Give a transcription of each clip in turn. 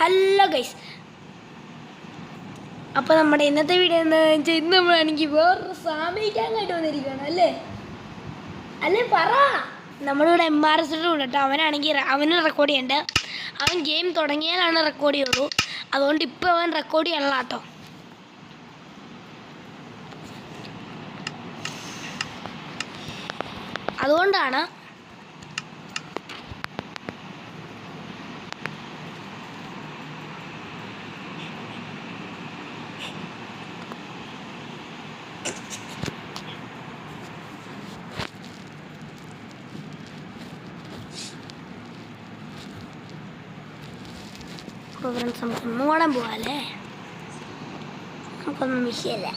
Hello guys, അപ്പോൾ നമ്മുടെ ഇന്നത്തെ വീഡിയോ എന്താ വെച്ചാൽ ഇന്ന് നമ്മളാണെങ്കിൽ വേറൊരു സാമയിക്കാനായിട്ട് വന്നിരിക്കുകയാണ് അല്ലേ പറ. നമ്മളിവിടെ MRS ഉണ്ട് കേട്ടോ. അവനാണെങ്കിൽ അവന് റെക്കോർഡ് ചെയ്യണ്ട. അവൻ ഗെയിം തുടങ്ങിയാലാണ് റെക്കോർഡ് ചെയ്യുള്ളൂ. അതുകൊണ്ട് ഇപ്പോൾ അവൻ റെക്കോർഡ് ചെയ്യണല്ലോ കേട്ടോ. അതുകൊണ്ടാണ് ഫ്രണ്ട്സ് നമുക്ക് മൂടാൻ പോവാല്ലേ. നമുക്കൊന്നും വിഷയമല്ല.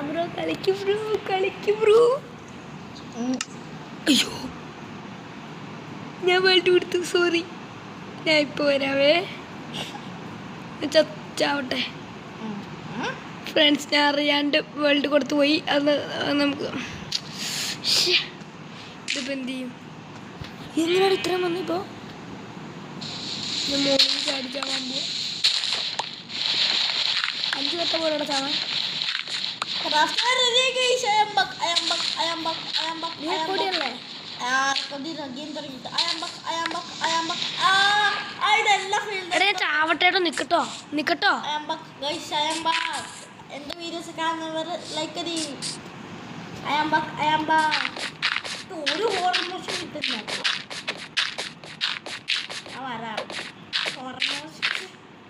ബ്രോ കളിക്കും ബ്രോ. അയ്യോ, ഞാൻ വേൾഡ് കൊടുത്തു, സോറി. ഞാൻ ഇപ്പോൾ വരാവേ, ചാവട്ടെ ഫ്രണ്ട്സ്. ഞാൻ അറിയാണ്ട് വേൾഡ് കൊടുത്തു പോയി. അത് നമുക്ക് ഇതിപ്പോൾ എന്ത് ചെയ്യും? എങ്ങനെയാണ് ഇത്രയും വന്നിപ്പോൾ? മോളിൽ ചാടി ചാവാൻ പോവാ. 5 വട്ടം പോലെ ചാവാൻ. ചാവട്ടേട്ടോ, നിക്കട്ടോ. എന്റെ വീഡിയോസ് കാണുന്നവർ ലൈക്ക് ഒരു ഓർമ്മോഷൻ കിട്ടുന്നില്ല.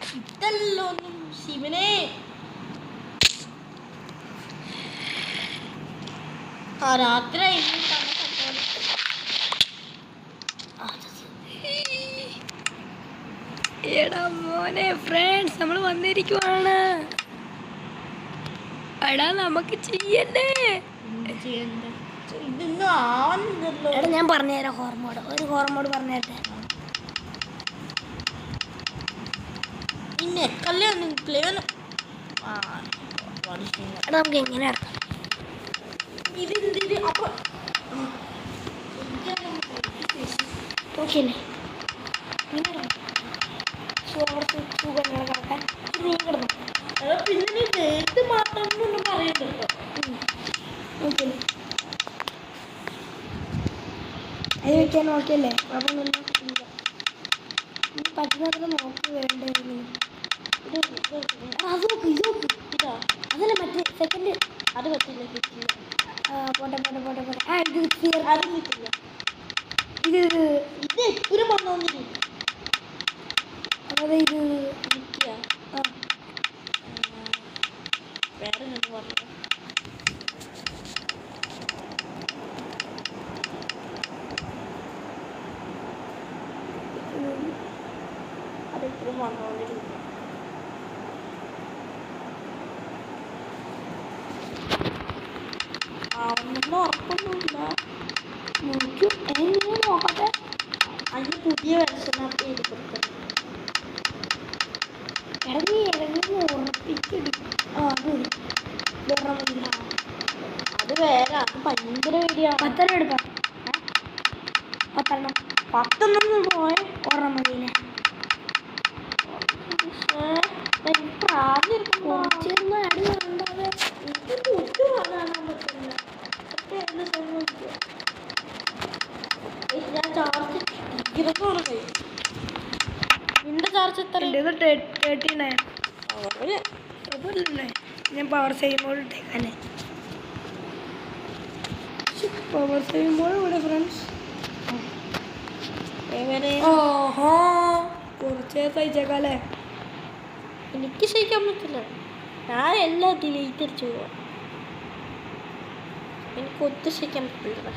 കിട്ടല്ലോ ശിവനെ. രാത്രി എടാ മോനെ ഫ്രണ്ട്സ്, നമ്മൾ വന്നിരിക്കുവാണ്. എടാ നമുക്ക് ചെയ്യല്ലേ. ഇതൊന്നും ആവുന്നില്ലല്ലോ. എടാ ഞാൻ പറഞ്ഞുതരാം ഒരു ഹോർമോഡ് പറഞ്ഞേട്ടെ. എടാ നമുക്ക് എങ്ങനെ നടത്താം? ഓക്കെ അല്ലേ? കിടക്കാൻ നീ കിടന്നു. പിന്നെ ഡേറ്റ് മാറ്റാനൊന്നും പറയുന്നുണ്ടോ? ഓക്കെ അല്ലേ? അത് വെക്കാൻ ഓക്കെ അല്ലേ? കുഴപ്പമൊന്നുമില്ല. പറ്റുന്നത്ര നോക്കി വേണ്ടായിരുന്നു. അത് നോക്ക്, ഇത് നോക്ക്. ഇതാ അതല്ല മറ്റേ സെക്കൻഡ്. അത് പറ്റില്ല, കിട്ടില്ല. പോട്ടെ. അത് കിട്ടില്ല. ഇത് എപ്പോഴും വന്നോന്നില്ല. അതായത് ഇത് നിൽക്കുക. വേറെ എന്ത് പറഞ്ഞു? അതെപ്പോഴും വന്നോന്നില്ല. ഒന്നും ഉറപ്പൊന്നുമില്ല. നോക്കട്ടെ. അതിന് പുതിയ വെർഷൻ ആപ്പ് ചെയ്ത് കൊടുക്കണം. ഇറങ്ങി ഉറപ്പിച്ചെടുക്കും. അത് വേറെ, അത് ഭയങ്കര പേടിയാണ്. 10 എടുക്കാം. 10 പോയെ ഒരെണ്ണം മതിയില്ലേ? കുറച്ചൊന്നും അടി ഉണ്ടാവേ. ഞാൻ ചാർജ് നിന്റെ ചാർജ് എത്ര? 39. ഞാൻ പവർ ചെയ്യുമ്പോൾ ഇട്ടേക്കാനെ. പവർ ചെയ്യുമ്പോൾ ഇവിടെ ഫ്രണ്ട്സ് ഓഹോ കുറച്ചേ സഹിച്ചേക്കാല്ലേ. എനിക്ക് സഹിക്കാൻ പറ്റില്ല. ഞാൻ എല്ലാം ഡിലീറ്റ് അടിച്ചു പോവാ. എനിക്ക് ഒത്തും സഹിക്കാൻ പറ്റില്ല.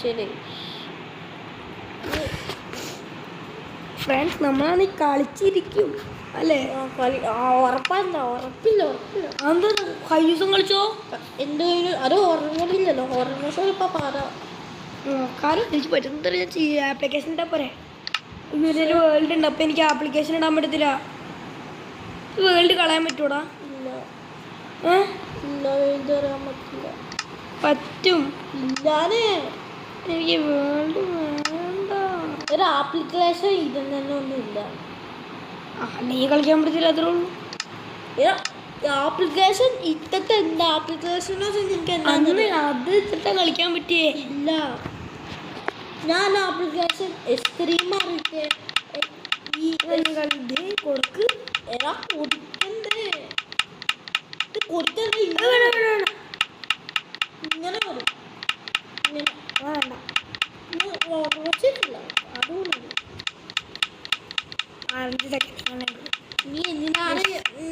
ശരി ഫ്രണ്ട്സ്, നമ്മളാണ് കളിച്ചിരിക്കും അല്ലേ? ഉറപ്പില്ല. അത് കഴിഞ്ഞ ദിവസം കളിച്ചോ? എൻ്റെ അത് ഓർമ്മയില്ലല്ലോ. ഓർമ്മ ഇപ്പം പറ നോക്കാനും എനിക്ക് പറ്റുന്ന ഞാൻ ചെയ്യാം. ആപ്ലിക്കേഷൻ ഇട്ടാൽ പോരെ? ഇതൊരു വേൾഡ് ഉണ്ട്, അപ്പോൾ എനിക്ക് ആപ്ലിക്കേഷൻ ഇടാൻ പറ്റത്തില്ല. വേൾഡ് കളയാൻ പറ്റൂടാ? ഇല്ല. ഏ ഇല്ല എഴുതാൻ പറ്റില്ല. പറ്റും. ഇല്ലാതെ എനിക്ക് വേണ്ട വേണ്ട. ഒരു ആപ്ലിക്കേഷൻ ഇതൊന്നും ഇല്ല. നീ കളിക്കാൻ പറ്റത്തില്ല, അത്രേ ഉള്ളൂ. ആപ്ലിക്കേഷൻ ഇത്തത്തെ എന്താ ആപ്ലിക്കേഷനോ എനിക്ക് അന്ന് അത് ഇട്ടിട്ടാ കളിക്കാൻ പറ്റിയേ. ഇല്ല. ഞാൻ ആപ്ലിക്കേഷൻ എക്സ്ട്രീം മാറിയിട്ട് ഈ കൊടുക്ക് കൊടുക്കണ്ടേ ഇത് കൊടുക്കണ്ടേ ഇങ്ങനെ വരും. ഇങ്ങനെ വേണ്ട. ഉറച്ചിട്ടില്ല അതുകൊണ്ട് 5 സെക്കൻഡ്. നീ എന്തിനാണ്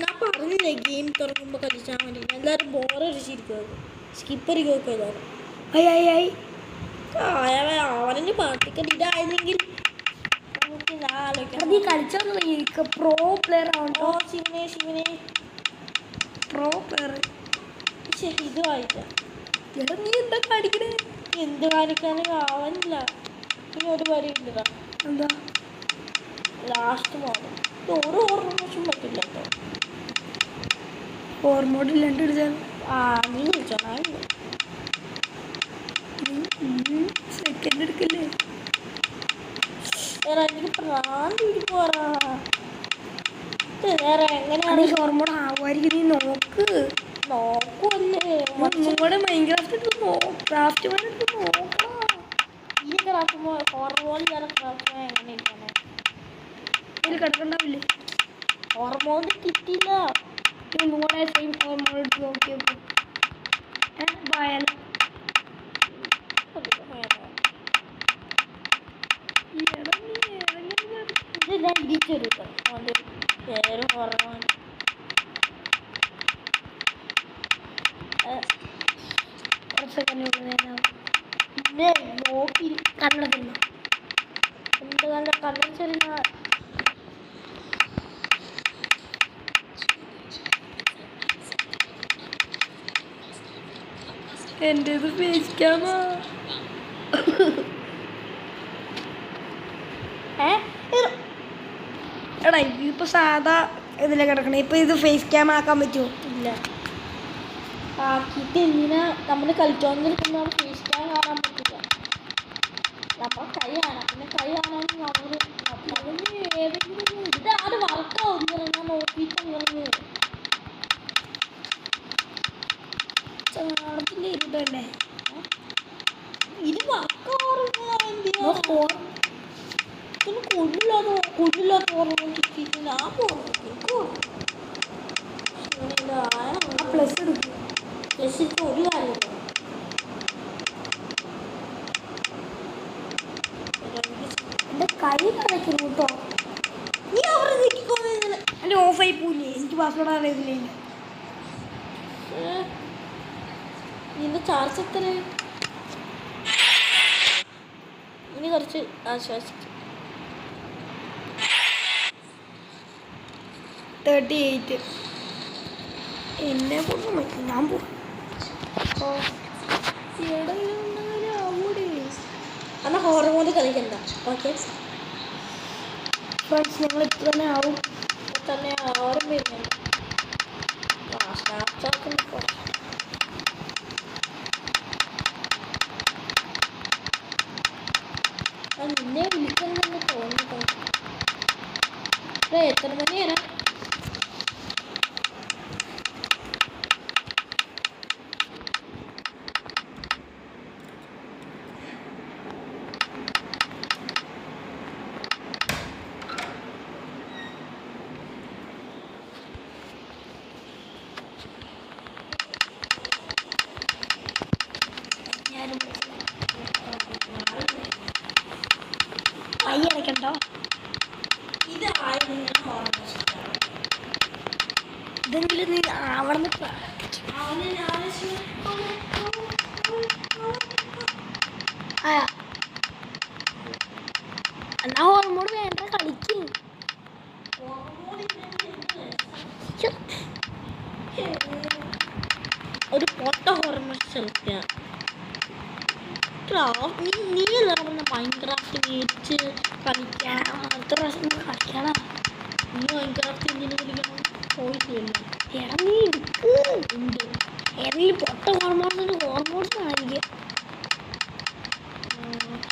ഞാൻ പറഞ്ഞില്ലേ ഗെയിം തുറക്കുമ്പോൾ കളിച്ചാൽ മതി. എല്ലാവരും ബോറടിച്ചിരിക്കും, സ്കിപ്പ് അടിക്കുകയൊക്കെ എല്ലാവരും. അവനെ പാർട്ടിക്കൽ ഇതായിരുന്നെങ്കിൽ നമുക്ക് നീ കളിച്ചാൽ പ്രോ പ്ലെയർ ആവണ്ടോ? ശിവനെ പ്രോ പ്ലെയർ ഇത് വായിക്കാം. എടാ നീ എന്താ കാണിക്കണേ? എന്ത് കാണിക്കാനും ആവനില്ല. പിന്നെ ഒരു വരി ഉണ്ട്, എന്താ ലാസ്റ്റ് മോഡൽ. ഓരോ ഓർമ്മ പറ്റില്ല കേട്ടോ. ഓർമ്മോടില്ലാണ്ട് എടുത്താൽ നീ വിളിച്ചോ? സെക്കൻഡ് എടുക്കല്ലേ? എനിക്ക് പ്രാന്തി പോറാ. വേറെ എങ്ങനെയാണ് ഹോർമോൺ ആവുമായിരിക്കും. നീ നോക്ക്. നോക്കുമല്ലേ നിങ്ങളുടെ മൈൻക്രാഫ്റ്റ് ക്രാഫ്റ്റ് നോക്കാം. ഈ ക്രാഫ്റ്റ് ഹോർമോൺ ക്രാഫ്റ്റ് എങ്ങനെ ഇരിക്കണേ? ഇതിൽ കിടക്കണ്ടാവില്ലേ? ഹോർമോൺ കിട്ടിയില്ല. നിങ്ങളെ സെയിം ഹോർമോൺ എടുത്ത് നോക്കിയപ്പോൾ ബായാലും ഇത് ഞാൻ ഇടിച്ചെടുക്കാം. അത് വേറെ ഹോർമോൺ പിന്നെ നോക്കി കണ്ണട എന്ത് കണ്ട കണ്ണടിച്ചെറിഞ്ഞ എൻ്റെ ഇത് ഫേസ്ക്കാമോ? എടാ ഇതിപ്പോൾ സാധാ ഇതിലെ കിടക്കണേ. ഇപ്പം ഇത് ഫേസ് ക്യാം ആക്കാൻ പറ്റുമോ? ഇല്ല. ആക്കിയിട്ട് എന്തിനാ നമ്മൾ കളിച്ചോണ്ടിരിക്കുന്ന ഫേസ് ക്യാം കാണാൻ പറ്റില്ല. നമ്മൾ കൈ കാണാം. പിന്നെ കൈ കാണാൻ നമ്മൾ ഏതെങ്കിലും ഇത് ആര് വർക്കാവും ഞാൻ നോക്കിയിട്ട് അങ്ങനെ ചാടത്തില്ല ഇരുട്ടല്ലേ? ഇത് വർക്കാറുണ്ടോ? എന്തിനാ കൊള്ളില്ലാത്ത ഓർമ്മ കിട്ടിയിട്ട് ഞാൻ പ്ലസ് എടുക്കും. പ്ലസിട്ട് ഒരു കാര്യമില്ല. എൻ്റെ കൈ കളിക്കുന്നു കേട്ടോ. നീ അവിടെ നിൽക്കിക്കൊണ്ടിരുന്നില്ല. എൻ്റെ ഓഫായി പോയില്ലേ? എനിക്ക് പാസ്വേഡ് അറിയത്തില്ലേ? നിന്റെ ചാർജ് എത്ര? ഇനി കുറച്ച് ആശ്വാസിക്കും. 38. എന്നെ കൊണ്ടും പറ്റും. ഞാൻ പോകും. എന്നാൽ ഹോർമോൺ കളിക്കണ്ട. ഓക്കെ ഫ്രണ്ട്സ്, ഞങ്ങൾ ഇത്ര തന്നെ ആവും. തന്നെ ആരും വരുന്നുണ്ട്. നിന്നെ വിളിക്കണമെന്ന് തോന്നിട്ടോ. എത്ര മണി വരാം? കൈ അടയ്ക്കണ്ടോ? ഇത് ഇതെങ്കിലും നീ അവിടെ നിന്ന് എന്നാ ഹോർമോൺ വേണ്ട, കളിക്കും. ഒരു പൊട്ട ഹോർമോൺ കളിക്കാം. നീ അല്ല പറഞ്ഞ മൈൻക്രാഫ്റ്റ് മേടിച്ച് കളിക്കാൻ. അടുത്ത പ്രാവശ്യം കളിക്കണം. നീ മൈൻക്രാഫ്റ്റ് എന്തിനു കളിക്കണം? പോയിട്ടില്ല. ഇറങ്ങി എടുക്ക് ഉണ്ട്. ഏതെങ്കിലും പൊട്ട ഹോർമോൺസ് കാണിക്കുക.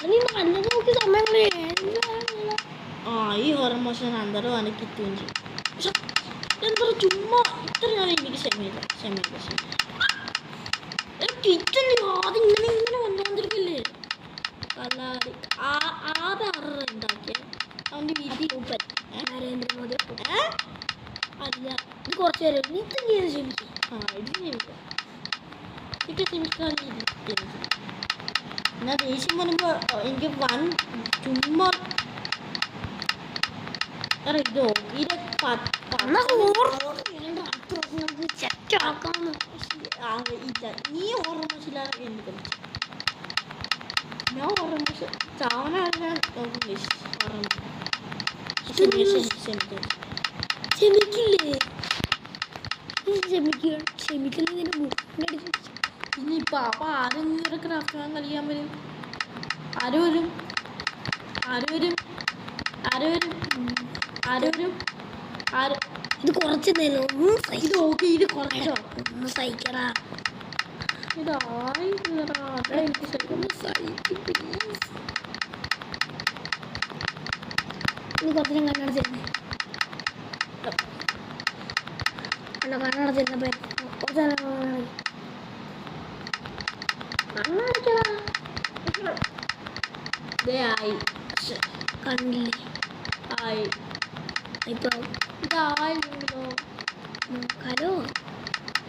നീ നല്ലത് നോക്കി സമയങ്ങളെ ഈ ഹോർമോഷൻ അന്തരം എനിക്ക് കിട്ടുകയും ചെയ്യും. പക്ഷെ എന്താ ചുമ്മാ ഇത്ര നാളെ എനിക്ക് ക്ഷമയില്ല. കിച്ചൺ ആദ്യം ഇങ്ങനെ വന്നുകൊണ്ടിരിക്കില്ലേ കല്ലാടി ആധാറ് ഉണ്ടാക്കിയ അവൻ്റെ വിധി ഊപ്പൻ നരേന്ദ്രമോദി അല്ല. ഇത് കുറച്ച് നേരം നിത്യം ചെയ്ത് ക്ഷമിക്കും. ഇത് ക്ഷമിക്കാം. എനിക്ക് ക്ഷമിക്കാൻ എന്നാൽ ദേഷ്യം വരുമ്പോൾ എനിക്ക് ചുമ്മാ ഇതോ ഇത് നീ ഓർമ്മ എനിക്ക് ഞാൻ ഓർമ്മ ചാവനാണ് ക്ഷമിക്കില്ലേ ക്ഷമിക്കില്ലേ ഇനിയിപ്പോ അപ്പൊ ആരെങ്കിലും ക്രാഫ്റ്റ് കളിക്കാൻ വരും. ഇത് കുറച്ച് നേരം ഇത് ഓക്കെ. ഇത് കുറച്ചോ ഒന്ന് സഹിക്കടാ. എനിക്ക് ഇത് കുറച്ച് ഞാൻ കണ്ണടച്ചിരുന്നേ കണ്ണടച്ചിരുന്നപ്പോ കുറച്ച് കണ്ണടച്ചടാ കണ്ടില്ലേ ഇപ്പൊ ഇതായില്ലോ നോക്കാലോ.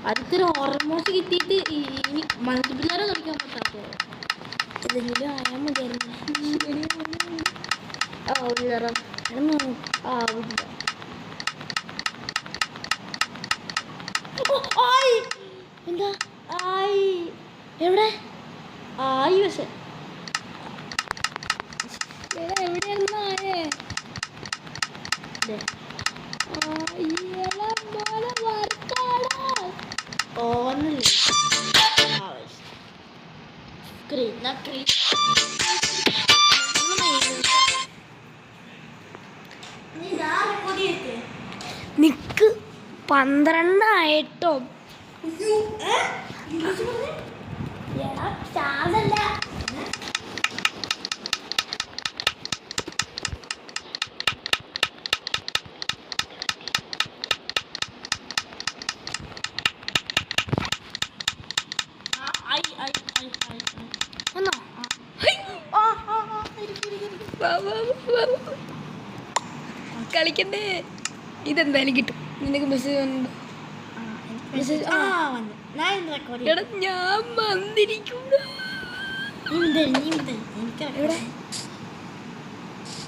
അടുത്തൊരു ഓർമ്മോസ് കിട്ടിയിട്ട് ഇനി മൾട്ടിപ്ലെയർ കളിക്കാൻ പറ്റാത്തോ ഇതെങ്കിലും ആയാൽ മതിയായിരുന്നു. എന്താ എവിടെ പക്ഷെ എവിടെയായിരുന്നു ആയേ ഓന്നല്ലേ നിക്ക് 12 ആയിട്ടോ. ചാർജല്ല വന്നോ കളിക്കണ്ടേ. ഇതെന്തായാലും കിട്ടും. നിനക്ക് മെസ്സേജ് വന്നുണ്ടോ? മെസ്സേജ് എടാ ഞാൻ വന്നിരിക്കൂടാ. എവിടെ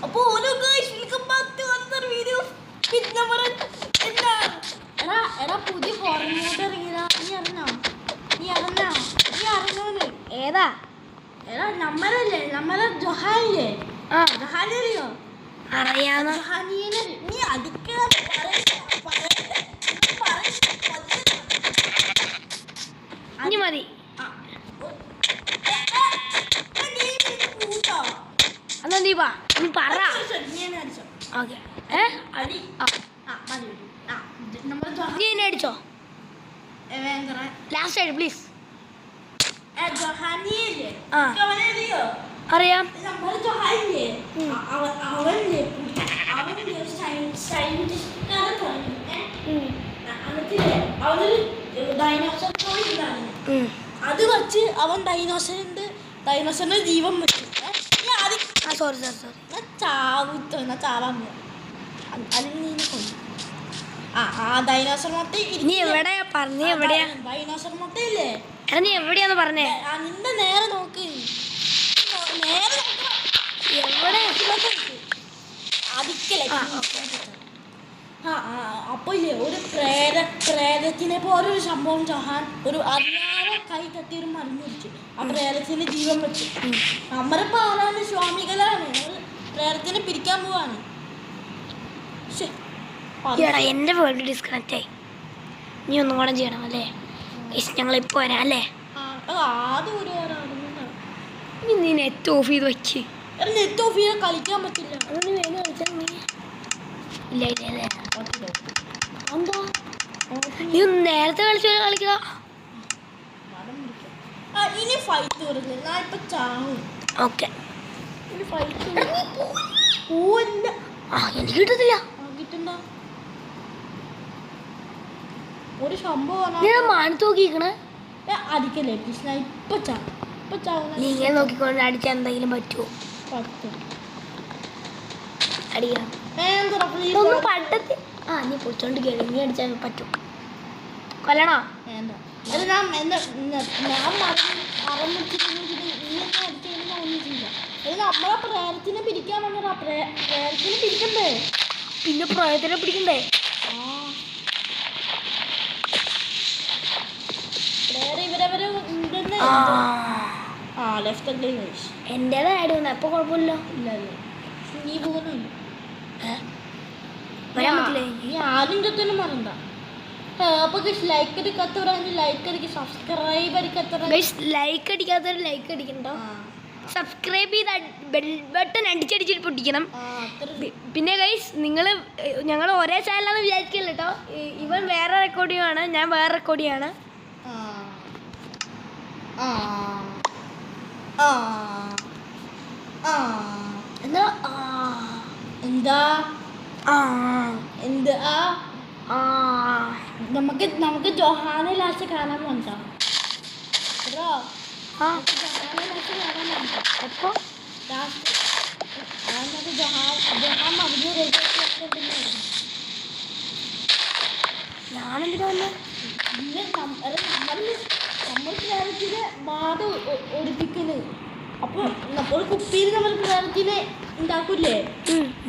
അപ്പൊ പുതിയ ഫോർമേറ്റ് ഇറങ്ങിയതാ. നീ അറിഞ്ഞോന്ന് ഏതാ എടാ നമ്മളല്ലേ നമ്മളെ ജൊഹാനില്ലേ ജൊഹാനിയോ അറിയാന്ന് നീ അടിക്കാ ഇനി മതി. എന്നാ നീ വാ നീ പറ. ഓക്കെ നീ എന്നെ അടിച്ചോ ലാസ്റ്റ് ആയിട്ട് പ്ലീസ്. അറിയാം അത് വെച്ച് അവൻ ഡൈനോസറിന്റെ ജീവൻ വെച്ചു. സോറി ചാവാൻ ഡൈനോസർ മുട്ട നീ എവിടെയാ പറഞ്ഞ എവിടെയാ ഡൈനോസർ മുട്ടയില്ലേ നീ എവിടെയാന്ന് പറഞ്ഞേ. നിന്റെ നേരെ നോക്ക് നേരെ എവിടെ അപ്പൊ ഇല്ലേ ഒരു പ്രേതത്തിനെ പോലെ ഒരു സംഭവം ചഹാൻ ഒരു അറിയാതെ കൈ തട്ടി ഒരു മരുന്ന് വെച്ചു. ആ പ്രേതത്തിന് ജീവൻ വെച്ചു. നമ്മുടെ പാലാണ് സ്വാമികളാണ് പ്രേതത്തിനെ പിരിക്കാൻ പോവാണ്. എന്റെ വേൾഡ് ഡിസ്കണക്റ്റ് ആയി. നീ ഒന്നും കൂടെ ചെയ്യണം അല്ലേ? ഞങ്ങളിപ്പോ വരാം അല്ലേ? നീ നെറ്റ് ഓഫ് ചെയ്ത് വെച്ച് നെറ്റ് ഓഫ് ചെയ്താൽ കളിക്കാൻ പറ്റില്ല. ഇല്ല എന്താ നീ നേരത്തെ കളിച്ച പോലെ കളിക്കുക. ഇനി ഫൈറ്റ് വരുന്നത് ഞാൻ ഇപ്പൊ ചാവും. ഓക്കെ ഇനി ഫൈറ്റ് പോവല്ല. എനിക്ക് കിട്ടത്തില്ല. കിട്ടണ്ട ഒരു സംഭവം ഞാൻ മാനത്ത് നോക്കിക്കണേ. അടിക്കല്ലേ പ്ലീസ്. ഞാൻ ഇപ്പൊ ചാവും. ഇപ്പൊ ചാവും. നീ ഇങ്ങനെ നോക്കിക്കൊണ്ട് അടിച്ചാൽ എന്തെങ്കിലും പറ്റുമോ? പറ്റും. അടിക്കാം. ഒന്നും പറ്റത്തി. നീ പൊച്ചോണ്ട് കേളി. നീ അടിച്ചാൽ പറ്റും. കൊല്ലണോ? വേണ്ട. അത് ഞാൻ മറന്നിട്ടില്ലെങ്കിൽ നീ എന്നെ അടിച്ചു കഴിഞ്ഞാൽ ഒന്നും ചെയ്യില്ല. അത് നമ്മളെ പ്രേരത്തിനെ പിരിക്കാൻ വന്നതാ. പ്രേരത്തിനെ പിരിക്കണ്ടേ? പിന്നെ പ്രേരത്തിനെ പിടിക്കണ്ടേ? ഇവരവരെ ഉണ്ടെന്ന്. ലെഫ്റ്റ് അല്ലേ എന്റേതാ ആഡ് വന്ന. അപ്പൊ കുഴപ്പമില്ല. ഇല്ല നീ പോകുന്നില്ല. വരാൻ പറ്റില്ലേ? നീ ആരും ചൊന്നും മറണ്ട. അപ്പൊ ലൈക്ക് അടിക്കാത്തവരാണെങ്കിൽ ലൈക്ക് അടിക്കുക. സബ്സ്ക്രൈബ് അടിക്കാത്തവർ ലൈക്ക് അടിക്കാത്തവർ ലൈക്ക് അടിക്കണ്ടോ? സബ്സ്ക്രൈബ് ചെയ്ത് ബെൽ ബട്ടൺ അടിച്ചടിച്ചിട്ട് പൊട്ടിക്കണം. പിന്നെ ഗൈസ് ഞങ്ങൾ ഒരേ ചാനലാണെന്ന് വിചാരിക്കില്ല കേട്ടോ. ഇവൻ വേറെ റെക്കോർഡ് ചെയ്യുവാണ്, ഞാൻ വേറെ റെക്കോർഡ് ചെയ്യാണ്. എന്താ എന്താ എന്താ നമുക്ക് ജോഹാനെ ലാസ്റ്റ് കാണാൻ പോകാം. എപ്പോ ലാസ്റ്റ് ജോഹാൻ മറിഞ്ഞു. ഞാനെന്തിനാ വന്നെ? നമ്മൾ പ്രേരത്തിനെ ബാധ ഒടിപ്പിക്കല്. അപ്പോൾ ഒരു കുപ്പിയിൽ നമ്മൾ പ്രേരത്തിനെ ഉണ്ടാക്കൂലേ?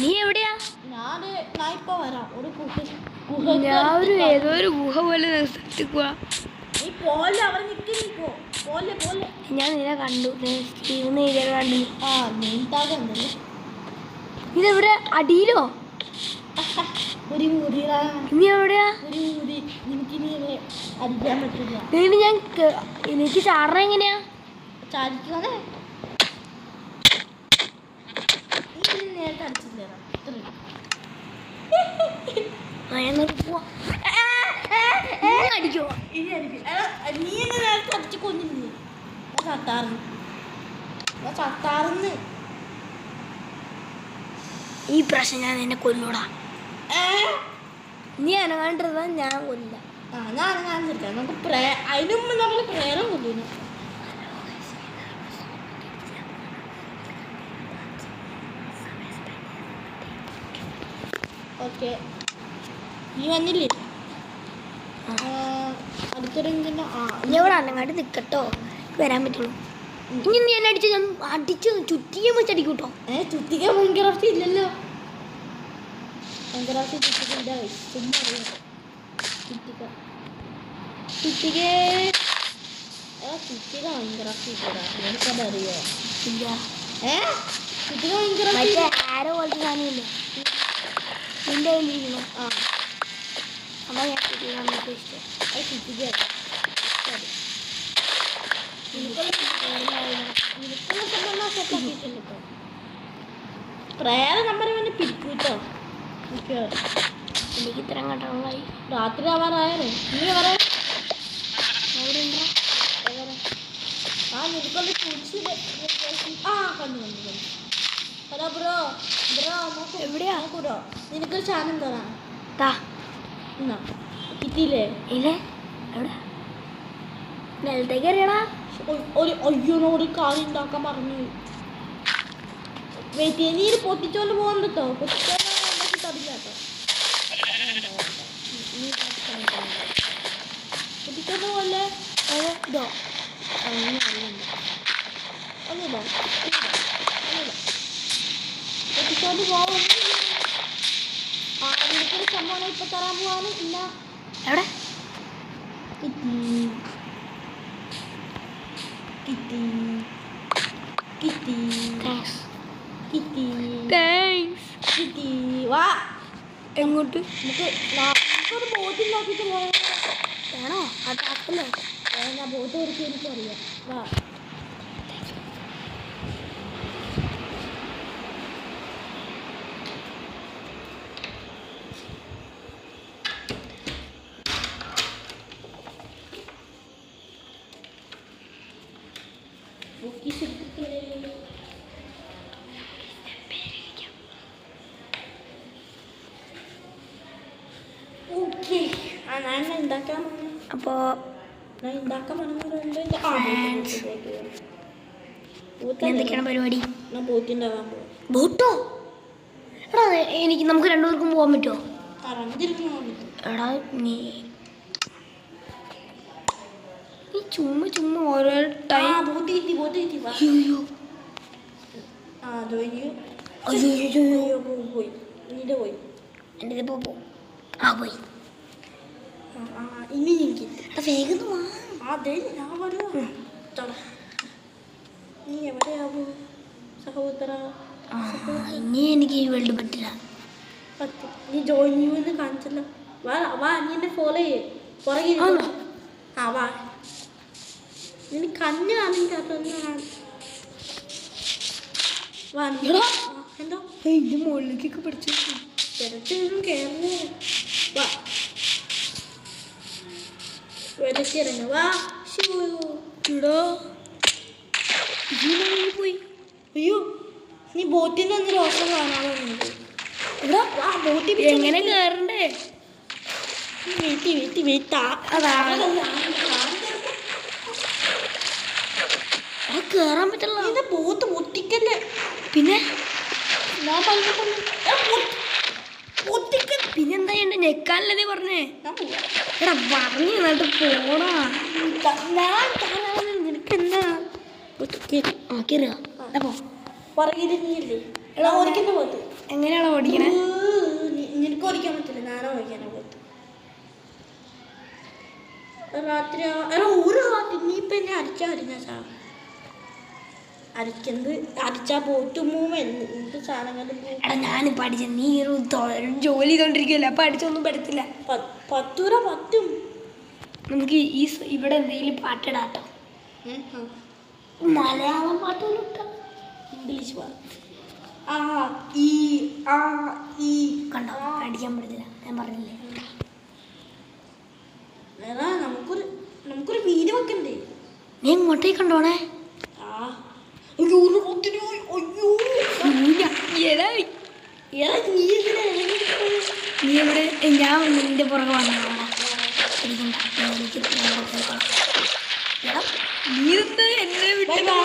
നീ എവിടെയാ? ഞാൻ ഇപ്പൊ വരാം. ഒരു ഏതോ ഒരു ഗുഹ പോലെ നിർത്തിക്കുക. നീ പോലെ അവിടെ നിൽക്കി. നീ പോലെ പോലെ. ഞാൻ നിന്നെ കണ്ടു. കണ്ടു. നീന്താകുണ്ടല്ലേ. ഇതെവിടെ? അടിയിലോ? ഒരു മുറിയാ. നീ എവിടെയാ? ഒരു മുറി. എനിക്കിനി അടിക്കാൻ പറ്റില്ല. എനിക്ക് ചാടണ എങ്ങനെയാ? ചാടിക്കാതെ നേരത്തെ അടിച്ചില്ലേ? അടിക്കോ? നീ എന്നെ നേരത്തെ അടിച്ച് കൊന്നില്ലേ? ചത്താറുന്ന്. ഈ പ്രശ്നം ഞാൻ നിന്നെ കൊല്ലൂടാ. നീ അനങ്ങാണ്ടിരുന്ന ഞാൻ കൊല്ല. ഞാൻ അനങ്ങാണ്ടിരിക്കാം. നമുക്ക് അതിന് മുമ്പ് നമ്മൾ പ്രേരം കൊല്ലുന്നു. ഓക്കെ നീ വന്നില്ലേ? അടുത്തൊരു നീ ഇവിടെ അനങ്ങാണ്ട് നിൽക്കട്ടോ. വരാൻ പറ്റുള്ളൂ. ഇനി നീ എന്നെ അടിച്ച് ഞാൻ അടിച്ച് ചുറ്റിക്കാൻ വെച്ചടിക്കും കേട്ടോ. ചുറ്റിക്കാൻ ഭയങ്കര ഇല്ലല്ലോ. ഭയങ്കര ചുറ്റിക്കില്ല. ചുമ്മാ ചുറ്റിക്ക ചുറ്റിക ചുറ്റിക ഭയങ്കര എനിക്കതറിയോ? ഇല്ല. ചുറ്റിക ഭയങ്കര മറ്റേ ആരോ പോലത്തെ സാധനമില്ലേ നിന്റെ കയ്യിലിരിക്കുന്നു? അതാ ഞാൻ ചുറ്റിക്കാൻ ഉദ്ദേശിച്ചത്. അത് ചുറ്റിക പ്രേര നമ്പർ വന്ന് പിടിക്കും കേട്ടോ. എനിക്ക് ഇത്രയും കണ്ടങ്ങളായി. രാത്രി ആവാറായാലേ. നീ പറയാ നിനക്കൊന്ന് കുടിച്ച് കണ്ടു. ഹലോ ബ്രോ നോക്കൂ. എവിടെയാ? നോക്കൂടോ. നിനക്കൊരു ചാനൽ തരാം. എന്നാ കിട്ടിയില്ലേ? ഇല്ലേ? എവിടെ? നിലത്തേക്ക് അറിയടാ. ഒരു കാര്യം ഉണ്ടാക്കാൻ പറഞ്ഞു. വെയിറ്റ് നീ പൊട്ടിച്ചോണ്ട് പോകാൻ കേട്ടോ. പൊട്ടിച്ചോണ്ട് തടില്ല കേട്ടോ. പൊട്ടിച്ചോണ്ട് പോലെ ഇതോ ഒന്നുമില്ല. പൊട്ടിച്ചോണ്ട് പോവാ. നിനക്കൊരു സംഭവം ഇപ്പൊ തരാൻ പോവാണ്. ഇല്ല എവിടെ? കിട്ടി കിട്ടി കിട്ടി കിട്ടി കിട്ടി. വാ എങ്ങോട്ട്? നമുക്കൊരു ബോട്ടിലാക്കിയിട്ട് പോയാൽ വേണോ? അതാക്കല്ലേ? ഞാൻ ബോട്ട് ഓടിച്ച് എനിക്കറിയാം. വാ കുക്കീസ് എടുത്തിട്ട് ഓക്കെ. ഞാൻ ഉണ്ടാക്കാൻ അപ്പോൾ ഞാൻ ഉണ്ടാക്കാൻ പറഞ്ഞത് എന്തൊക്കെയാണ് പരിപാടി? ഞാൻ ബോട്ടുണ്ടാകാൻ പോകും. ബോട്ടോ? എടാ നമുക്ക് രണ്ടുപേർക്കും പോകാൻ പറ്റുമോ? എടാ നീ ചുമ്മാ ഓരോ ടൈം അയ്യോ പോയി എൻ്റെ ഇതിപ്പോൾ പോയി പോയി. ഇനി എനിക്ക് വേഗം വാ. അതെ ഞാൻ പറയാം. നീ എവിടെയാവൂ സഹോദര? ഇനി എനിക്ക് ഈ വേൾഡ് പറ്റില്ല. നീ ജോയിൻ ചെയ്യുമെന്ന് കാണിച്ചല്ല. വാ വാ, നീ എന്നെ ഫോളോ ചെയ്യേ. പുറകെ വാ. നിന് കണ്ണ് കാണില്ല. വാ എന്തോ ഇത് മുകളിലേക്കൊക്കെ പഠിച്ചു തിരച്ചൊന്നും കയറുന്നു. വാ വെതച്ചിറങ്ങ. വാ ഇടോ പോയി. അയ്യോ, നീ ബോട്ടിൽ നിന്ന് രോഷം കാണാതെ എടാ ബോട്ടിൽ എങ്ങനെ കയറണ്ടേ? കേറാൻ പറ്റില്ല. ബോട്ട് പൊട്ടിക്കല്ലേ. പിന്നെ ഞാൻ പിന്നെന്താ ചെയ്യണ്ടേ? ഞെക്കാനല്ലേ നീ പറഞ്ഞേ? എടാ പറഞ്ഞു നട്ട് പോടാ. നിനക്ക് എന്താ പുറകില് നീയല്ലേ? ഓടിക്കുന്ന പോത്ത് എങ്ങനെയാണോ ഓടിക്കണേ? നിനക്ക് ഓടിക്കാൻ പറ്റില്ല, ഞാനാ ഓടിക്കാനാ പോത്ത്. രാത്രി ഒരു രാത്രി നീ ഇപ്പൊ എന്നെ അരിഞ്ഞ അരിക്കുന്നത് അരിച്ചാ പോത്ത് എന്ത് സാധനങ്ങളും. എടാ ഞാനിപ്പോ അടിച്ച നീ ജോലി ചെയ്തോണ്ടിരിക്കുവല്ലോ, അപ്പൊ അടിച്ചൊന്നും പറ്റത്തില്ല. 10 രൂപ പറ്റും. നമുക്ക് ഇവിടെ എന്തെങ്കിലും പാട്ടിടാട്ടോ. മലയാളം പാട്ടുകൾ ഇട്ടോ, ഇംഗ്ലീഷ് പാട്ട്. കണ്ടോ? അടിക്കാൻ പറ്റത്തില്ല, ഞാൻ പറഞ്ഞില്ലേ. നമുക്കൊരു മീൻ വെക്കണ്ടേ? നീ ഇങ്ങോട്ടേക്ക് കണ്ടോണേ. നീ ഇവിടെ ഞാൻ നിന്റെ പുറകെ വന്നോടാ. നീ എന്നെ വിട്ടോ?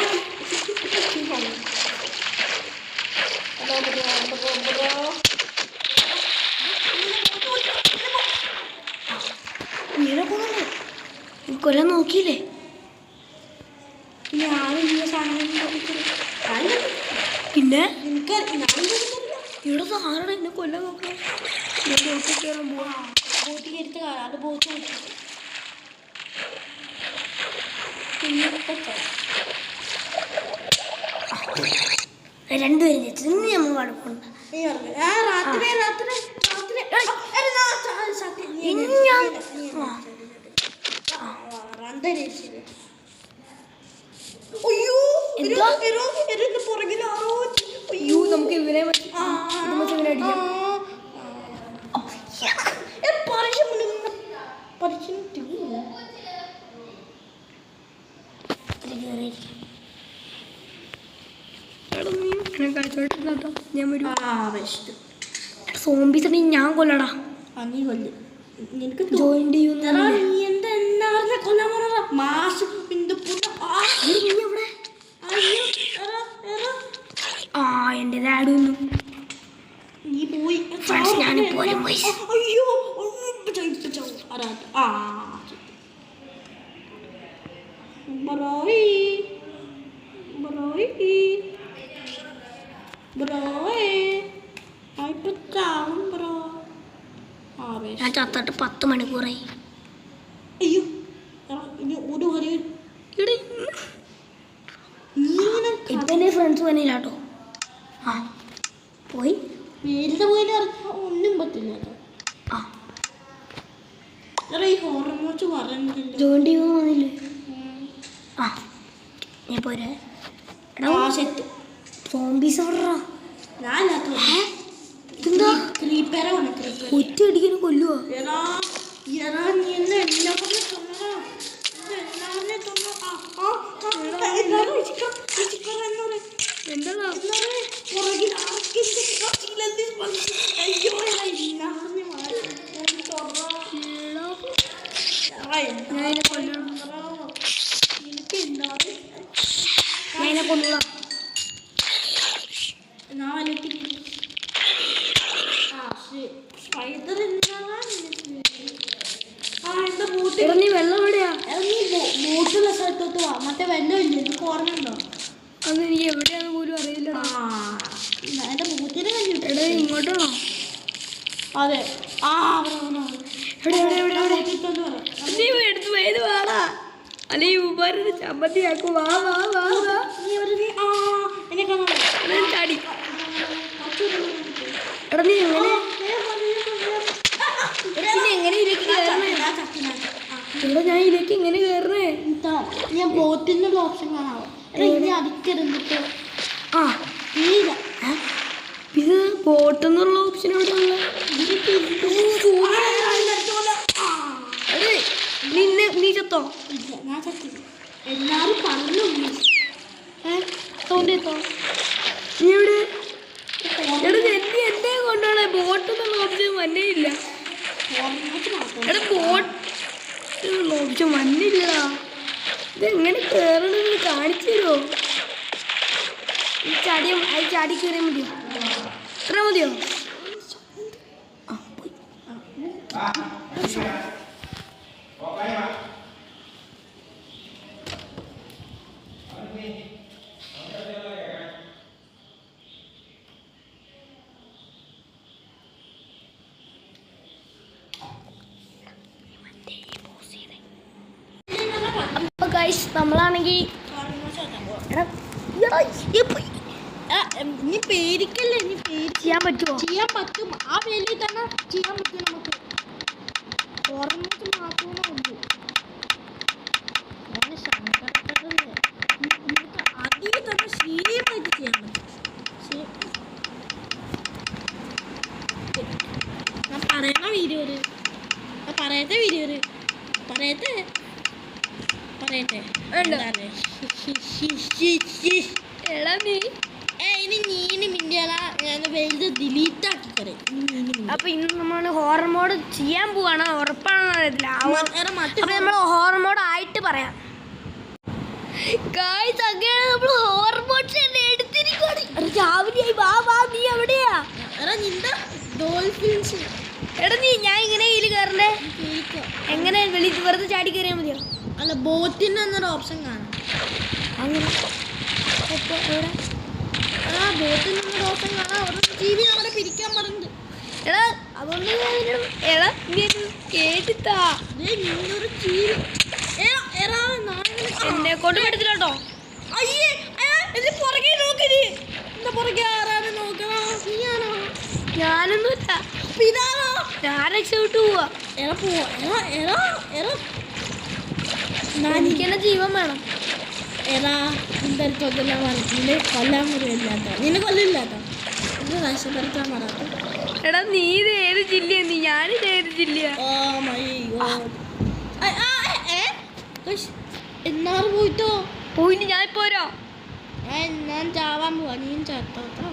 കൊല്ലം നോക്കിയില്ലേ? പിന്നെ ഇവിടെ സാറാണ് എന്നെ കൊല്ലം നോക്കാം. ഞാൻ ബോട്ടിൽ കയറാൻ പോവാ. ബോട്ടിൽ എടുത്ത് അത് ബോട്ട് രണ്ടുപേരും ചേച്ചി നമ്മൾ കുഴപ്പമുണ്ട്. നമുക്ക് ഇവരെ അടിക്കാം. ഞാൻ വരും. സോംബീസ് ഉണ്ടെങ്കിൽ ഞാൻ കൊല്ലടാ. നീ കൊല്ലും. നിനക്ക് ജോയിൻ ചെയ്യുന്ന എൻ്റെ ഡാഡൊന്നും നീ പോയി. ഞാനിപ്പോലും പോയി. അയ്യോ ഞാൻ ചത്തിട്ട് 10 മണിക്കൂറായി. അയ്യോ ഇപ്പൊ എൻ്റെ ഫ്രണ്ട്സ് വന്നില്ല കേട്ടോ. പോയി വീട്ടിൽ പോയി ഒന്നും പറ്റില്ല. ഈ ഹോറർ മോച്ച് പറഞ്ഞില്ല. ജോയിൻ ചെയ്യുമ്പോൾ വന്നില്ലേ? ഞാൻ പോരെ. സോംബീസ് ഒറ്റ അടിക്കാനും കൊല്ലുവോ? ഞാൻ ഇതിനെ കൊല്ലണം. എനിക്ക് എന്താണ് ഞാൻ ഇതിനെ കൊന്നോളാം. സ്പൈഡർ എടാ നീ വെള്ളം എവിടെയാ? ബോട്ടുള്ള സ്ഥലത്തോട്ട് വാ. മറ്റേ വെള്ളം ഇല്ല, എനിക്ക് ഓർമ്മയുണ്ടോ? അത് എനിക്ക് എവിടെയാന്ന് പോലും അറിയില്ലടാ. എന്റെ ബോട്ടിനെ കണ്ടിട്ട്. എടാ ഇങ്ങോട്ടാണോ? അതെ. നീ എടുത്ത് വേര് വാടാ, അല്ലെ ഉപ്പാരുടെ ചമ്മന്തിയാക്കും. വാ വാ വാ വാ. എന്നെ കാണാൻ ചാടി. എടാ നീ എങ്ങനെ ഇതിലേക്ക് കയറണേ? എടാ ഞാൻ ഇതിലേക്ക് എങ്ങനെ കയറണേ? ഞാൻ ബോട്ടിന്റെ ഓപ്ഷൻ കാണാവോ? ഇനി അടിക്കരുന്നിട്ട് ആ ഇല്ല. ഇത് ബോട്ടെന്നുള്ള ഓപ്ഷൻ എവിടെ ഉള്ള? നീ ചത്തോ? ഇല്ല, ഞാൻ ചത്തില്ല. എല്ലാരും പറഞ്ഞു തോന്നിട്ടോ. നീ എവിടെ? എടാ എന്നെ കൊണ്ടാണ് ബോട്ടെന്നുള്ള ഓപ്ഷൻ വന്നേയില്ല. എടാ ബോട്ട് ഓപ്ഷൻ വന്നില്ല. ഇതെങ്ങനെ കയറണമെന്ന് കാണിച്ചു തരുമോ? ചാടി കയറിയാൽ മതിയോ? ഇത്ര മതിയോ? അപ്പോൾ ഗൈസ് നമ്മളാണെങ്കിൽ നീ പേടിക്കല്ലേ, നീ ചെയ്യാൻ പറ്റുമോ? ചെയ്യാൻ പറ്റും. ആ വേലയിൽ തന്നെ ചെയ്യാൻ പറ്റും. നമുക്ക് ഓർമ്മിച്ച് മാത്രമേ ഉള്ളൂ. അങ്ങനെ സങ്കടപ്പെടുന്നത് നമുക്ക് അധികം തന്നെ ശീലമായിട്ട് ചെയ്യാൻ പറ്റും. ഞാൻ പറയണ വീഡിയോര് പറയട്ടെ എടാ നീ ഇനി നീന് മിണ്ടിയാലാ ഞാൻ വലുത് ഡിലീറ്റ് ആക്കി തരാം. അപ്പൊ ഇന്ന് നമ്മൾ ഹോറർ മോഡ് ചെയ്യാൻ പോവാണ്. ഉറപ്പാണെന്ന് അറിയത്തില്ല. അപ്പൊ നമ്മൾ ഹോറർ മോഡ് ആയിട്ട് പറയാം. ഗായ്സ് അങ്ങനെ നമ്മൾ ഹോറർ മോഡ് തന്നെ എടുത്തിരിക്കുകയാണ്. രാവിലെയായി. വാ വാ. നീ എവിടെയാ? നിന്റെ ഡോൾഫിൻസ്. എടാ നീ ഞാൻ ഇങ്ങനെ ഇതിൽ കയറണ്ടേ? എങ്ങനെ വെറുതെ ചാടി കയറിയാൽ മതിയോ? അല്ല, ബോട്ടിന് എന്നൊരു ഓപ്ഷൻ കാണാം. അങ്ങനെ ബോട്ടിൽ നിന്നൊരു ഓപ്ഷൻ കാണാം. ഒരു ജീവി നമ്മളെ പിരിക്കാൻ പറഞ്ഞത്. എടാ അതുകൊണ്ട് എടാ നീ കേട്ടിത്താ. നിന്നൊരു ജീവി എന്നെ കൊണ്ട് പറ്റത്തില്ല കേട്ടോ. അയ്യേ, എന്റെ പുറകെ നോക്കരുത്. എന്റെ പുറകെ ആരാണ് നോക്കണോ? നീയാണോ? ഞാനൊന്നുമില്ല. ഇതാണോ? ഞാൻ രക്ഷപ്പെട്ടു പോവാ. എനിക്കെന്നെ ജീവൻ വേണം. നിന്റെ അടുത്തൊക്കെല്ലാം നിന്നെ കൊല്ലാൻ വരില്ലാത്ത, നിന്നെ കൊല്ലില്ലാത്ത, നിന്നെ നഷ്ടപ്പെടുത്താൻ പറയാത്ത. എടാ നീ ഇത് ഏത് ജില്ലയാ? ഞാനിത് ഏത് ജില്ലയാ? എന്നാറ് പോയിട്ടോ? പോയിന് ഞാൻ പോരോ? ഞാൻ ചാവാൻ പോവാ. നീയും ചത്തോട്ടോ.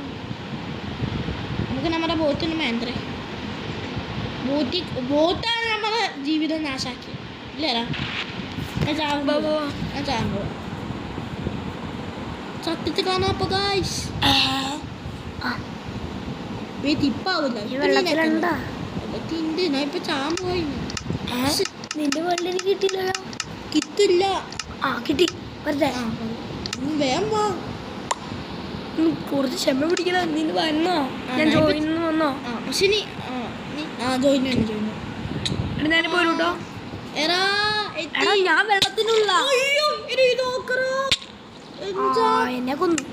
നമുക്ക് നമ്മുടെ ബോട്ടിന് മേന്തരേ. ബോട്ടാണ് നമ്മുടെ ജീവിതം നാശാക്കി. ഇല്ലേടാ? ഞാൻ ചാവാൻ പോവാ. സത്യത്തിൽ കാണാപ്പോ ഗായ്സ്. തിപ്പാവില്ല. ഞാൻ ഇപ്പൊ ചാവാൻ പോയി. നിന്റെ വെള്ളം എനിക്ക് കിട്ടിയില്ലല്ലോ. കിട്ടില്ല. കിട്ടി. വെറുതെ വേഗം പോ. കുറച്ച് ക്ഷമ പിടിക്കണം. നീ വന്നോ? ഞാൻ ജോയിൻ വന്നോ? പക്ഷെ ജോയിൻ ഞാൻ പോരും കേട്ടോ. ഞാൻ വെള്ളത്തിനുള്ള എന്നെ കൊന്നു.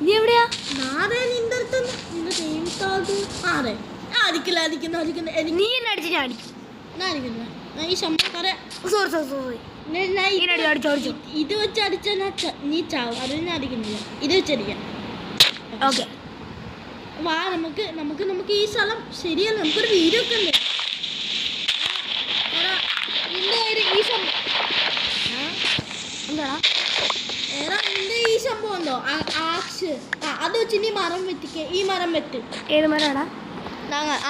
നീ എവിടെയാ? നീ എന്നെ അടിച്ച് ഞാൻ അടിച്ചു. ഇത് വെച്ച് അടിച്ചാൽ നീ ചാവും. അത് ഞാൻ അടിക്കുന്നില്ല. ഇത് വെച്ചടിക്കാം. ഓക്കെ വാ. നമുക്ക് ഈ സ്ഥലം ശരിയല്ല. നമുക്കൊരു വീഡിയോ ഒക്കെ ഉണ്ട്. നിന്റെ ഈ സംഭവം ഉണ്ടോ? അത് വെച്ച് നീ മരം വെട്ടിക്ക. ഈ മരം വെട്ട്. ഏത് മരമാടാ?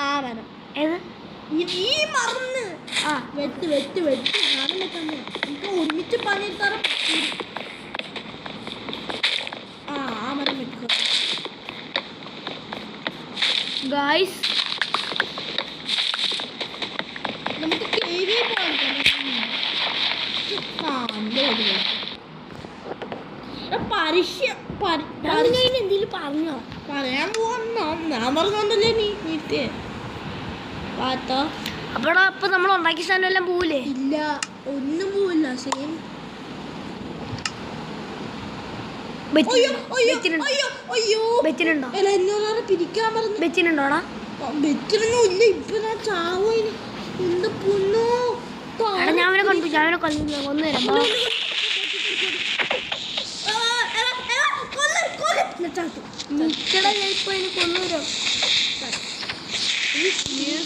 ആ മരം. ഏത്? ഈ മറന്ന് ആ വെട്ട് വെട്ട് വെട്ട് ഞാനും വെക്കാൻ നമുക്ക് ഒരുമിച്ച് പണിയെടുത്താലും ആ മരം വെക്കുക ഗായ്സ്. നമുക്ക് കേവി എന്തെങ്കിലും പറഞ്ഞോ പറയാൻ പോവാ ഞാൻ പറഞ്ഞോണ്ടല്ലേ നീ പാത്ത അപ്പടാ അപ്പൊ നമ്മൾ ഉണ്ടാക്കിയ സാധനം എല്ലാം പോവില്ലേ? ഇല്ല ഒന്നും പോവില്ല സെയിം പിരിക്കാൻ പറഞ്ഞു വെച്ചിട്ടുണ്ടോടാ? വെച്ചിരുന്നോ ഇല്ല ഇപ്പൊ ഞാൻ ചാവോ എന്ത് പൊന്നോ ഞാൻ അവനെ കൊന്നു തരാം.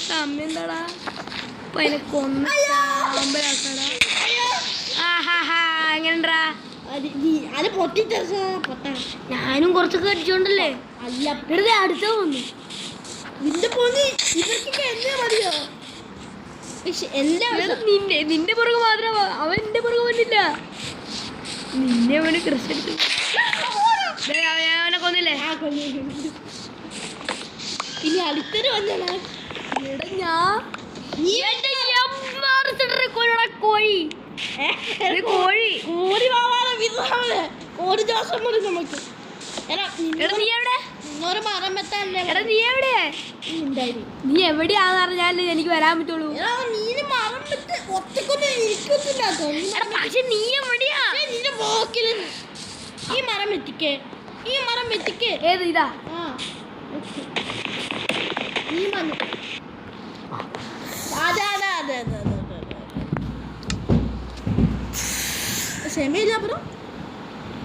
സമയം എന്താടാ ഇപ്പൊ അതിനെ കൊന്ന എങ്ങനെണ്ടാ? അത് പൊട്ടിച്ച ഞാനും കുറച്ചൊക്കെ അടിച്ചോണ്ടല്ലേ. അല്ല വെറുതെ അടുത്ത പോന്നു നിന്റെ പോന്നി ഇവർക്കൊക്കെ എന്നെ മതിയോ? നിന്റെ പുറകെ മാത്രം അവൻ എന്റെ പുറകെ വന്നില്ല. നിന്നെ അവന് കൃഷി അവനെ കൊന്നില്ലേ? ഇനി അടുത്തൊരു വന്നാ കോഴി കോഴി കോഴി ഒരു ദിവസം മതി നമുക്ക്. നീ എവിടെ? ഒരു മരം വെത്താനല്ലേ നീ എവിടെ? നീ എവിടെയാന്ന് പറഞ്ഞാലും എനിക്ക് വരാൻ പറ്റുള്ളൂ. മരം വെത്ത് ഒറ്റക്കൊന്നും ഇരിക്കത്തില്ല. പക്ഷെ നീ എവിടെയാ? നിന്റെ പോക്കിൽ ഈ മരം വെത്തിക്കേ ഏത് ഇതാ? നീ വന്നു അതെ ക്ഷമയില്ല ബ്രോ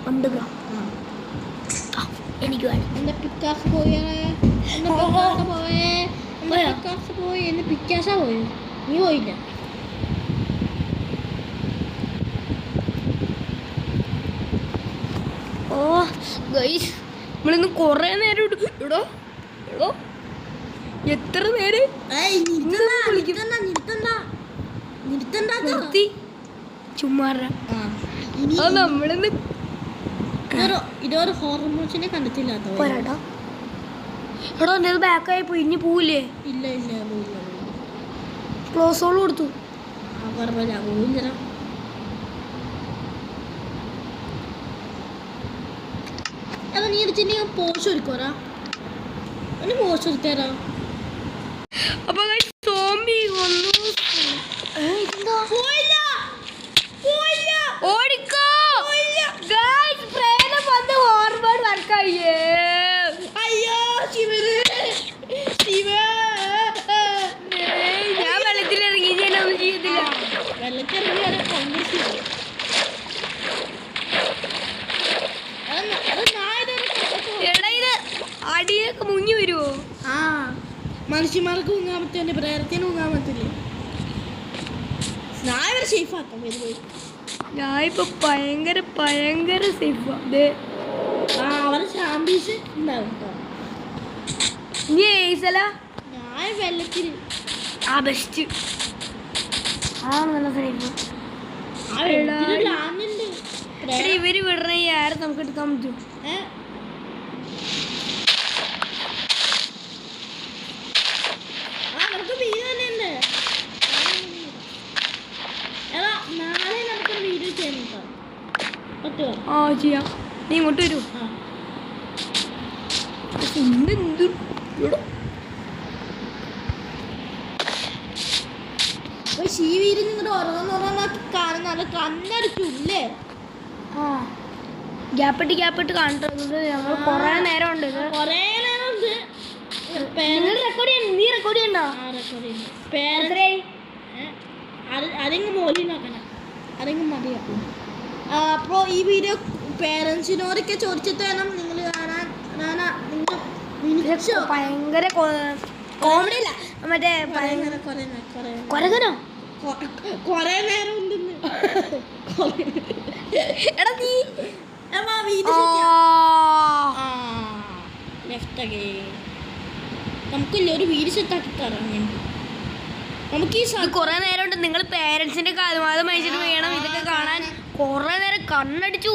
ഉണ്ട് ബ്രോ. എനിക്ക് വേണം. എന്റെ പിക്കാസ് പോയേ എന്റെ പിക്കാസാ പോയി. നീ പോയില്ല. ഓ ഗൈസ് നമ്മളിന്ന് കൊറേ നേരം ഇടോ എത്ര നേരം നിർത്തി ചുമ്മാ നമ്മളിന്ന് ഇതൊരു ഹോർമോൺസിനെ കണ്ടിട്ടില്ലാത്ത പോരാട്ടോ. എടോ എന്റെ ബാക്കായി പോയി. ഇനി പോവില്ലേ? ഇല്ല ക്ലോസ് ഓൾ കൊടുത്തു. പോയില്ല. അതാ നീ അടിച്ചിട്ട് പോസ്റ്റ് ഒരുക്കോരാ പോസ്റ്റ് ഒരുത്തരാ. അപ്പൊ സോംബി വന്നു. ഓടിക്കോ ഗൈസ്. പ്രേതം വന്ന് ഹോർമോൺ വർക്കായേ. അയ്യോ ഞാൻ വെള്ളത്തിലിറങ്ങി. ഞാനൊന്നും ചെയ്യത്തില്ല. എടാ ഇത് അടിയൊക്കെ മുങ്ങി വരുവോ? മനുഷ്യന്മാർക്ക് മുങ്ങാൻ പറ്റും, പ്രേരത്തിന് മുങ്ങാൻ പറ്റില്ലേ? ഞാൻ സേഫ് ആക്കാം. ഞാൻ ഇപ്പൊ ഭയങ്കര സേഫാ. അവരെ ചാമ്പീസ് ഉണ്ടാവും. നീ ഏസല ഞാൻ വെള്ളത്തിൽ ബെസ്റ്റ് നല്ല സേഫ്. ഇവര് വിടണ ആരെ നമുക്ക് എടുക്കാൻ പറ്റും? നമുക്ക് വീഡിയോ തന്നെ ഉണ്ട്. നാളെ നമുക്കൊരു വീഡിയോ ചെയ്യാൻ പറ്റുമോ? ചെയ്യാം. നീ ഇങ്ങോട്ട് വരൂ. ശീവീര് നിങ്ങളുടെ ഓരോന്നോരോന്നാക്കി കാണുന്ന കണ്ണടിക്കൂല്ലേ? ഗ്യാപ്പിട്ട് കാണുന്നത് ഞങ്ങൾ കൊറേ നേരം ഉണ്ട്. നീ റെക്കോർഡ് ചെയ്യണ്ടോ? അതെങ്കിൽ മോലിനാക്കണം, അതെങ്കിൽ മതിയാ. അപ്പോൾ ഈ വീഡിയോ പേരൻസിനോടൊക്കെ ചോദിച്ചിട്ട് വേണം നിങ്ങൾ കാണാൻ. ഭയങ്കര കോമഡി അല്ല, മറ്റേ കൊരകനോ കൊറേ നേരം ഉണ്ടെന്ന്. എടാ നീ നമുക്കില്ല ഒരു വീഡിയോ സെറ്റ് ആക്കി തരാം. നമുക്ക് ഈ ഇത് കുറെ നേരം ഉണ്ട്. നിങ്ങൾ പേരൻസിന്റെ കാലുമാതം വായിച്ചിട്ട് വേണം ഇതൊക്കെ കാണാൻ. കുറെ നേരം കണ്ണടിച്ചു.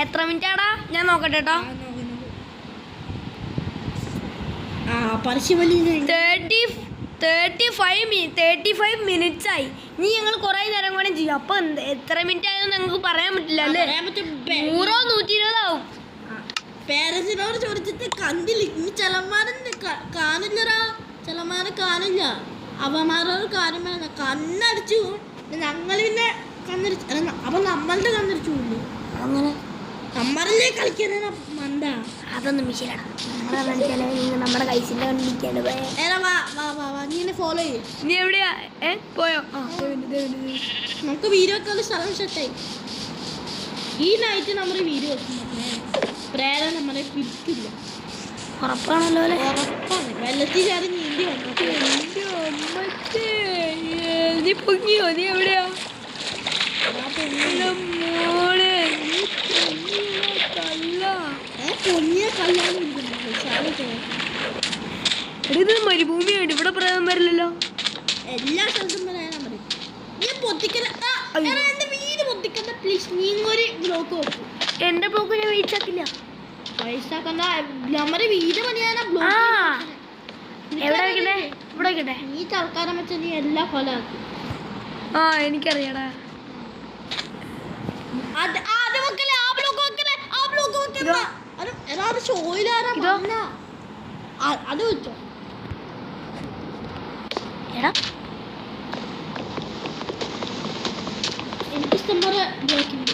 എത്ര മിനിറ്റ് ആടാ? ഞാൻ നോക്കട്ടെ കേട്ടോ. 35 മിനിറ്റ്സ് ആയി. ഇനി ഞങ്ങൾ കുറെ നേരം കൂടെ ചെയ്യും. അപ്പൊ എത്ര മിനിറ്റ് ആയെന്ന് ഞങ്ങൾക്ക് പറയാൻ പറ്റില്ല അല്ലേ? 100 120 ആവും. പേരൻസിനോട് ചോദിച്ചിട്ട് കണ്ടില്ല. ഇനി ചിലന്മാരും കാണില്ലടാ, ചിലന്മാരെ കാണില്ല. അവന്മാരോട് കാര്യം വേണം. കണ്ണടിച്ചു. ഞങ്ങൾ പിന്നെ കണ്ണടിച്ചു. അപ്പൊ നമ്മളുടെ കണ്ണടിച്ചു പോയില്ലേ? അങ്ങനെ നമ്മളല്ലേ കളിക്കുന്നത് മണ്ട. അതൊന്നും മിശയിലാണ്. നമ്മുടെ കൈസിന്റെ കണ്ടിരിക്കാണ്ട് നീ ഫോളോ ചെയ്യും. നീ എവിടെയാ? പോയോ? നമുക്ക് വീഡിയോ ഒക്കെ സ്ഥലം സെറ്റായി. ഈ നൈറ്റ് നമ്മൾ വീഡിയോ പ്രേര നമ്മളെ പിടിക്കില്ല. ഉറപ്പാണല്ലോ അല്ലേ? ഉറപ്പാണ്. വെള്ളത്തിൽ ചാടി നീന്തി വന്നു. നീ പൊങ്ങിയോ? നീ എവിടെയാ? പൊങ്ങിയ കല്ലാണ്. ഇത് മരുഭൂമിയാണ്. ഇവിടെ പ്രേതം വരില്ലല്ലോ. എല്ലാ സ്ഥലത്തും പറയാൻ പറയും. നീ പൊത്തിക്കല. എന്റെ വീട് പൊത്തിക്കണ്ട പ്ലീസ്. നീ ഒരു ബ്ലോക്ക് വെക്കും. എന്റെ ബ്ലോക്ക് ഞാൻ വീഴ്ചാക്കില്ല. പൈസക്കണ്ട. നമ്മുടെ വീട് പണിയാനാ ആ ബ്ലോക്ക്. എവിടെ വെക്കട്ടെ? ഇവിടെ വെക്കട്ടെ. നീ തൽക്കാലം വെച്ച നീ എല്ലാ കൊലാക്കും. ആ എനിക്കറിയാടാ. അത് വെച്ചോ. എടാ എനിക്ക് ഇഷ്ടം പോലെ ബ്ലോക്കില്ല.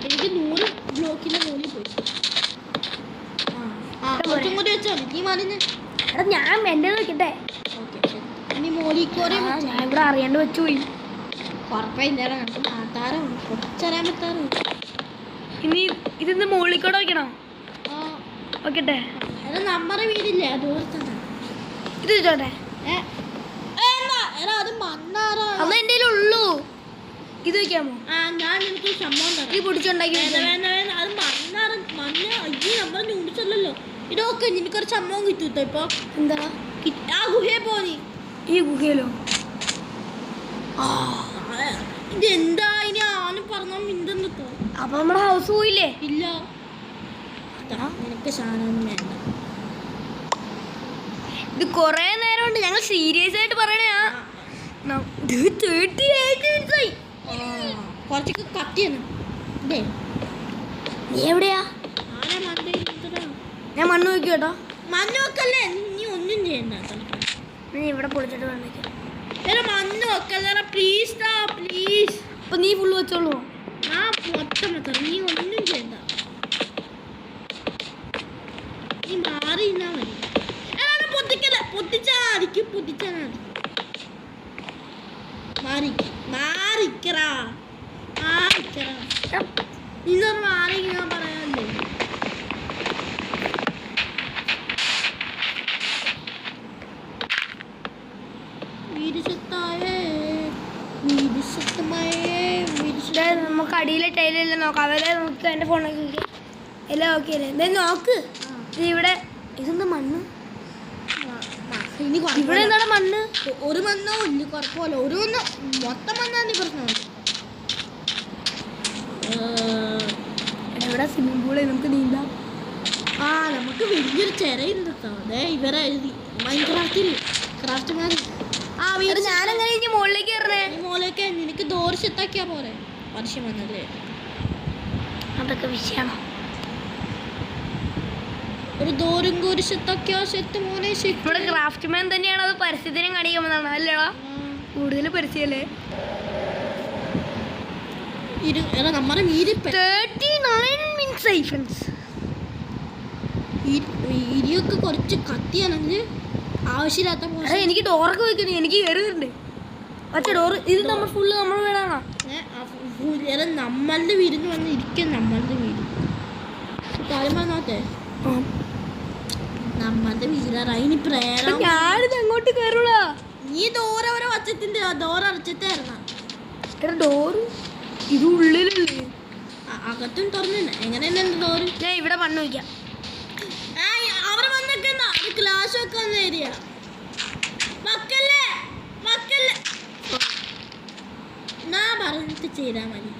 എനിക്ക് 100 ബ്ലോക്കിന്റെ മുകളിൽ പോയി. കുറച്ചും കൂടി വെച്ചോ. നീ മറിഞ്ഞ്. എടാ ഞാൻ എൻ്റെ വെക്കട്ടെ. നീ മോളിക്കോടെ ഞാൻ ഇവിടെ അറിയാണ്ട് വെച്ചു പോയി. ഉറപ്പില്ലാതെ മാത്താറും കുറച്ചറിയാൻ പറ്റാറും. ഇനി ഇതിന്ന് മുകളിൽ വെക്കണോ? വെക്കട്ടെ. നമ്മുടെ വീടില്ലേ ദൂരത്താണ്. ഇത് വെച്ചോട്ടെ. അത് മണ്ണാറാണ്. അന്ന് എൻ്റെ ഉള്ളൂ. ഇത് വെക്കാമോ? ഞാൻ എനിക്ക് സംഭവം ഈ പൊടിച്ചുണ്ടാക്കി അത് മണ്ണാറ്. മണ്ണ് അയ്യോ നമ്മളെ ന്യൂഡിച്ചല്ലോ. ഇതൊക്കെ എനിക്കൊരു സംഭവം കിട്ടൂട്ടോ. ഇപ്പൊ എന്താ? ആ ഗുഹയെ പോയി. ഈ ഗുഹയിലോ? ഇതെന്താ ഇനി ആനും പറഞ്ഞാൽ മിണ്ടെന്ന് തോന്നും. അപ്പൊ നമ്മുടെ ഹൗസ് പോയില്ലേ? ഇല്ല. നിനക്ക് സാധനം വേണ്ട. ഇത് കൊറേ നേരം ഉണ്ട്. ഞങ്ങൾ സീരിയസ് ആയിട്ട് പറയണേ. കുറച്ചൊക്കെ കത്തിയാണ്. നീ എവിടെയാ? ഞാൻ മണ്ണ് വെക്കും കേട്ടോ. മണ്ണ് വെക്കല്ലേ. നീ ഒന്നും ചെയ്യണ്ട. നീ ഇവിടെ പൊളിച്ചിട്ട് മണ്ണ് വെക്കാം. മണ്ണ് വെക്കല്ല പ്ലീസ് പ്ലീസ്. അപ്പൊ നീ ഫുള്ള് വെച്ചോളൂ. മൊത്തം വെക്കാം. നീ ഒന്നും ചെയ്യണ്ട. നീ മാറി ഇന്നാ മതി. പൊത്തിക്കല. പൊത്തിച്ചാടിക്കും. പൊത്തിച്ചാടി മാറിക്കറാ. ഇന്ന് മാറി ഞാൻ പറയാല്ലേ. നമുക്ക് അടിയിലെ ടൈലെല്ലാം നോക്കാം. അവരെ നോക്കി എൻ്റെ ഫോണൊക്കെ നോക്കി എല്ലാം ഓക്കെ അല്ലേ? എന്തായാലും നോക്ക്. ഇവിടെ ഇതെന്താ മണ്ണ്? ഇവിടെ എന്താണ് മണ്ണ്? ഒരു മണ്ണോ ഇല്ല. കുഴപ്പമില്ല. ഒരു മണ്ണ് മൊത്തം മണ്ണാണ് പ്രശ്നമാണ്. ഇവിടെ സ്വിമ്മിംഗ് പൂള് നമുക്ക് നീന്താം. നമുക്ക് വലിയൊരു ചെരയുണ്ട് കേട്ടോ. അതെ ഇവരെ എഴുതി മൈൻക്രാഫ്റ്റിൽ ക്രാഫ്റ്റ്മാർ. ഞാനെങ്ങനെ ഇനി മുകളിലേക്ക് കയറണേ? മോളൊക്കെ നിനക്ക് ഡോർ സെറ്റാക്കിയാ പോരെ. വർഷം വന്നല്ലേ. അതൊക്കെ വിഷയമാണോ? ഒരു ഡോറും കൂടി സെറ്റാക്കിയാ സെറ്റ് മോനെ. ഇവിടെ ക്രാഫ്റ്റ് മാൻ തന്നെയാണ് അത് പരസ്യത്തിനെ കാണിക്കുമ്പോഴാണ് അല്ലേടാ? കൂടുതൽ പരസ്യല്ലേ? നമ്മുടെ വീട് 39 minutes ആയി ഫ്രണ്ട്സ്. ഇരിയൊക്കെ കുറച്ച് കത്തിയാണെങ്കിൽ ആവശ്യമില്ലാത്ത. എനിക്ക് ഡോറൊക്കെ വെക്കുന്നു. എനിക്ക് കയറുന്നുണ്ട്. പക്ഷേ ഡോറ് ഇത് നമ്മൾ ഫുള്ള് നമ്മൾ വീടാണോ? നമ്മളുടെ വീടിന് വന്ന് ഇരിക്കും. നമ്മളുടെ വീട് കാര്യം പറഞ്ഞാട്ടെ. നമ്മളുടെ വീടാറായി പ്രേര. ഞാനിത് അങ്ങോട്ട് കയറൂടാ. നീ ഡോർ അവരെ വച്ചിട്ടുണ്ട്. ഡോർ അടച്ചിട്ടായിരുന്ന ഡോറ് ഇത് ഉള്ളിലല്ലേ? അകത്തും തുറന്നില്ല. എങ്ങനെയാണ് ഡോറ്? ഞാൻ ഇവിടെ മണ്ണ് വയ്ക്കാം. അവിടെ വന്നിട്ടുണ്ട. ക്ലാസ് വെക്കുന്ന ഏരിയ. മക്കളെ സമയത്ത് ചെയ്താൽ മതി.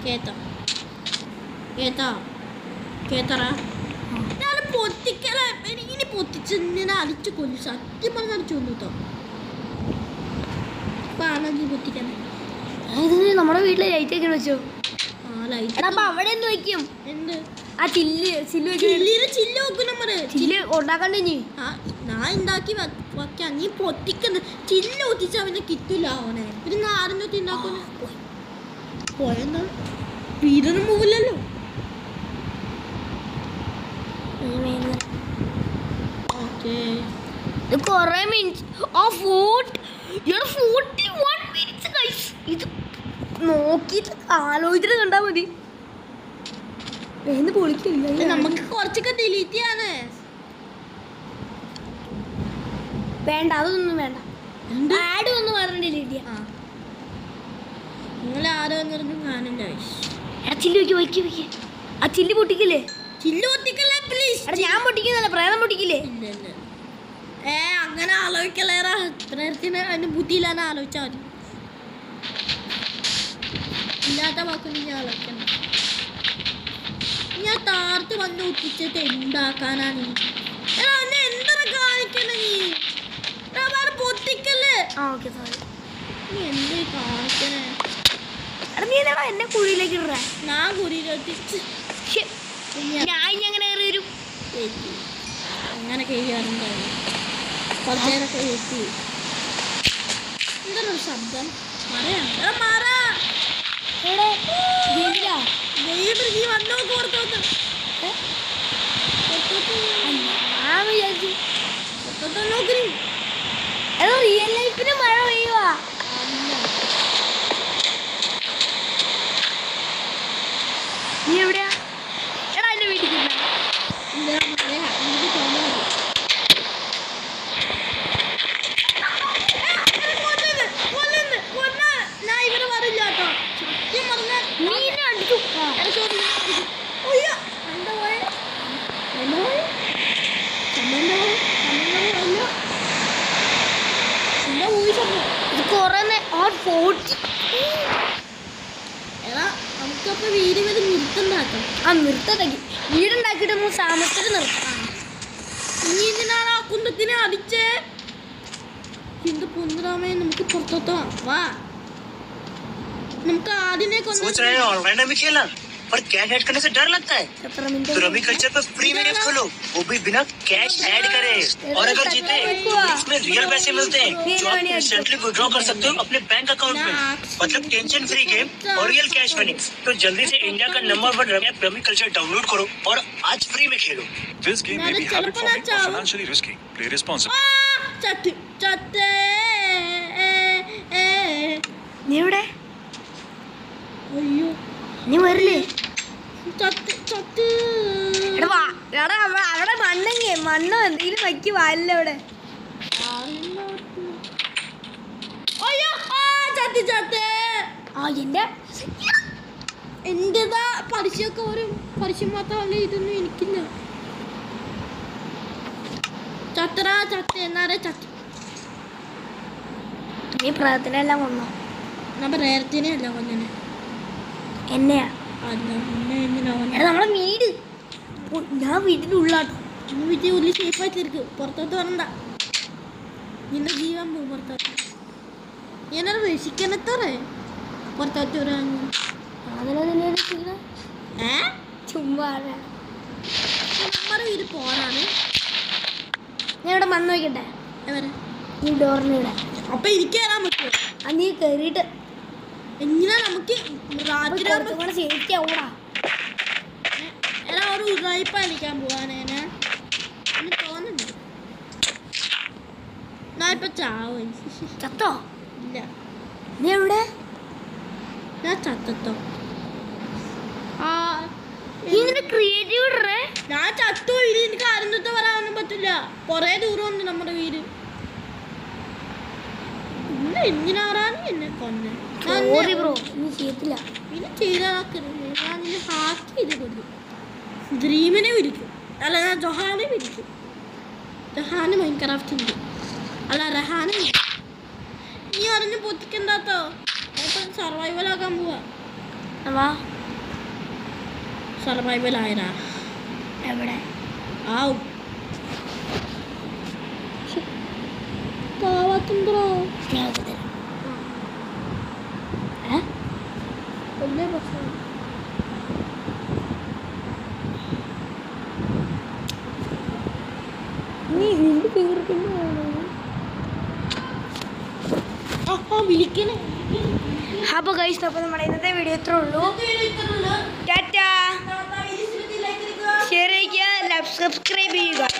കേട്ടോ കേട്ടറാ? ഞാൻ പൊത്തിക്കല ഇനി പൊത്തിച്ച് ഇങ്ങനെ അടിച്ചു കൊല്ലു. സത്യം പറഞ്ഞ അടിച്ചു കൊല്ലു കേട്ടോ. ഇപ്പൊ ആണെങ്കിൽ പൊത്തിക്കണേ. നമ്മുടെ വീട്ടിലെ ലൈറ്റ് ഒക്കെ വെച്ചോ? ആ ലൈറ്റ്. അപ്പൊ അവിടെ എന്ത് വെക്കും? എന്ത്? ആ ചില്ല് വെക്കും നമ്മള്. ചില്ല് ഉണ്ടാക്കണ്ടേ? ഞാൻ ഉണ്ടാക്കി വെക്കാം. നീ പൊത്തിക്കുന്ന ചില്ല് ഒത്തിച്ച് അവനെ കിട്ടില്ല. അവനെ പിന്നെ നാടിൻ്റെ ഒത്തി ഉണ്ടാക്കുന്ന പോയെന്താ വീടൊന്നും പോവില്ലല്ലോ. കൊറേ മിനിറ്റ്. ഇത് നോക്കിട്ട് ആലോചിച്ചിട്ട് കണ്ടാ മതി. പൊളിക്കില്ല. നമുക്ക് കുറച്ചൊക്കെ ഡിലീറ്റ് ചെയ്യാന് വേണ്ട, അതൊന്നും വേണ്ട. ആഡ് ഒന്നും വേണം ഡിലീറ്റ് ചെയ്യാം. നിങ്ങൾ ആരോന്നും കാണില്ല. ചില്ല് വയ്ക്ക്. ആ ചില്ല് പൊട്ടിക്കില്ലേ? ചില്ല് പൊട്ടിക്കല്ലേ പ്ലീസ്. ഞാൻ പൊട്ടിക്കുന്നല്ല, പ്രേതം പൊട്ടിക്കില്ലേ? ഇല്ല അങ്ങനെ ആലോചിക്കല്ലേറാ. പ്രേതത്തിന് അതിന് ബുദ്ധിയില്ലാന്ന് ആലോചിച്ചാൽ മതി. ഇല്ലാത്ത വാക്കൊന്നും ഞാൻ ആലോചിക്കണം. ഞാൻ താർത്ത് വന്ന് ഒട്ടിച്ചിട്ട് ഉണ്ടാക്കാനാണ്. എന്താ കാണിക്കണേ നീ? പൊട്ടിക്കല്ലേ? നീ എന്ത് കാണിക്കണേ? എന്നെ കുഴിയിലേക്ക് ഇട. ഞാൻ കുഴിയിലെത്തിച്ച് ഞാൻ വരും. അങ്ങനെ ചെയ്യാറുണ്ടാവും. കുറച്ചേരൊക്കെ എത്തി. എന്തൊരു ശബ്ദം. റിയൽ ലൈഫിന് മഴ പെയ്യുവാ. നീ എവിടെയാ? എടാ എന്റെ വീട്ടിൽ നമുക്കപ്പോ വീട് വരെ നിർത്തണ്ടാക്കാം. നിർത്തത്തേക്ക് വീടുണ്ടാക്കിയിട്ട് നമ്മൾ താമസത്തിൽ നിർത്താം. നീ ഇതിനാണ് ആ കുന്തത്തിനെ അടിച്ചേ? എന്ത് പൊന്തരാമേ, നമുക്ക് പുറത്തോട്ടോ വാ. നമുക്ക് आदमी को सोच रहे हैं ऑनलाइन में खेलना, पर कैश ऐड करने से डर लगता है। तो रमी कल्चर पर फ्री में गेम खोलो, वो भी बिना कैश ऐड करे। और अगर जीते तो इसमें रियल पैसे मिलते हैं जो आप इंस्टेंटली विड्रॉ कर सकते हो अपने बैंक अकाउंट में। मतलब टेंशन फ्री गेम और रियल कैश विनिंग्स। तो जल्दी से इंडिया का number 1 app rummy culture download करो और आज फ्री में खेलो। This game may be habit forming or financially risky. Play responsibly. നീ എവിടെ? അയ്യോ നീ വരില്ലേ? ചത്ത് അവിടെ മണ്ണോ എന്തെങ്കിലും വയ്ക്ക് വാലില്ല അവിടെ. എന്റേതാ പലിശയൊക്കെ വരും. പലിശ മാത്രമല്ല, ഇതൊന്നും എനിക്കില്ല. ചത്തറാ ചത്ത് എന്നാറേ ചത്ത്. നീ പ്രേതത്തിനെല്ലാം കൊന്നോ? നമ്മ പ്രേതത്തിനെ അല്ല കൊന്നെ. എന്നെയാ? എന്തിനാ നമ്മളെ വീട്. ഞാൻ വീട്ടിൻ്റെ ഉള്ളാട്ടോ. വീട്ടിൽ ഉള്ളിൽ സേഫായി തീർക്കും. പുറത്തോട്ട് വരണ്ട. നിന്റെ ജീവൻ പോകും പുറത്തോട്ട്. ഞാനത് രക്ഷിക്കണത്തോറേ പുറത്തോട്ട് വരാൻ. ചുമ്മാ നമ്മുടെ വീട് പോരാണ്. ഞാൻ ഇവിടെ മണ്ണ് വയ്ക്കട്ടെ. ഈ ഡോറിനിടെ അപ്പൊ എനിക്ക് കയറാൻ പറ്റുമോ? അത് നീ കയറിയിട്ട് എങ്ങനെ നമുക്ക് രാത്രി സേഫ്റ്റി ആവൂടാ. എടാ ഒരു ഉറായിപ്പ കളിക്കാൻ പോവാനേനെ തോന്നുന്നു. ഞാൻ ഇപ്പൊ ചാവും. ചത്തോ? ഇല്ല. നീ എവിടെ? ഞാൻ ചത്തോ? ക്രിയേറ്റീവ് ഇടേ. ഞാൻ ചത്തു. ഇത് എനിക്ക് അരുന്നത്തെ വരാനൊന്നും പറ്റില്ല. കൊറേ ദൂരമുണ്ട് നമ്മുടെ വീട്. എന്തിനാറാണ് എന്നെ കൊന്നെ? ചെയ്യത്തില്ല. ഇനി ചെയ്താക്കരുത്. ഞാൻ നിന്നെ ഹാക്ക് ചെയ്ത് കൊല്ലും. ഡ്രീമിനെ വിളിക്കും. അല്ല, ഞാൻ ജൊഹാനെ വിളിക്കും. ജൊഹാന് മൈൻക്രാഫ്റ്റ് ഉണ്ട്. അല്ല, റഹാനെ വിളിക്കും. നീ അറിഞ്ഞ് പൊത്തിക്കണ്ടാത്തോ? സർവൈവൽ ആക്കാൻ പോവാ. വാ. സർവൈവൽ ആയതാ എവിടെ? ആവും താവാത്തുണ്ടോ ഞാൻ ഇത് തരാം. വലിയ പ്രശ്നം. നീ നിന്റെ ഫിംഗർ പ്രിന്റ് വിളിക്കണേ. അപ്പോൾ ഗൈസ്, അപ്പോൾ നമ്മുടെ ഇന്നത്തെ വീഡിയോ ഇത്രേ ഉള്ളൂ. ടാറ്റാ. ഷെയർ ചെയ്യുക, സബ്സ്ക്രൈബ് ചെയ്യുക.